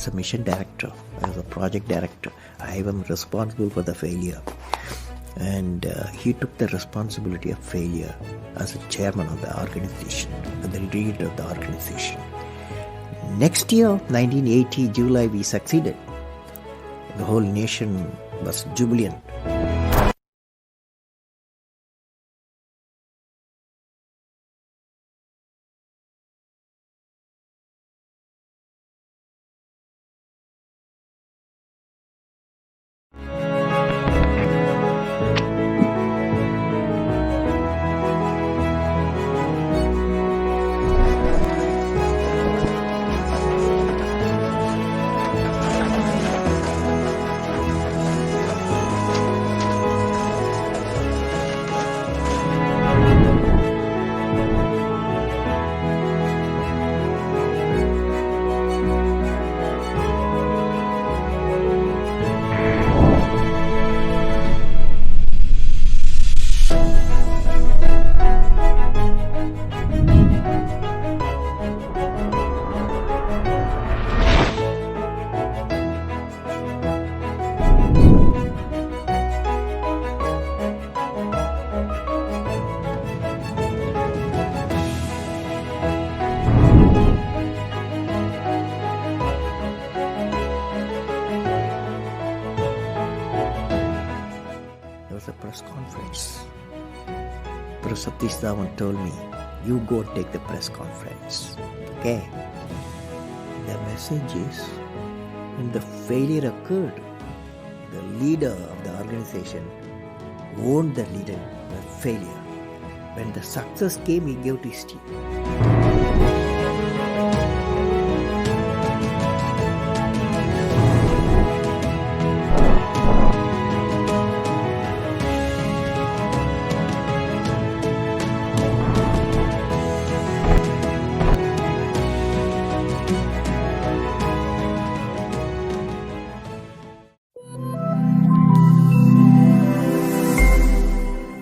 as a mission director, as a project director. I am responsible for the failure. And he took the responsibility of failure as a chairman of the organization, the leader of the organization. Next year, 1980, July, we succeeded. The whole nation was jubilant. There was a press conference. Professor Satish Dhawan told me, you go and take the press conference. Okay. The message is, when the failure occurred, the leader of the organization owned the failure. When the success came, he gave to his team.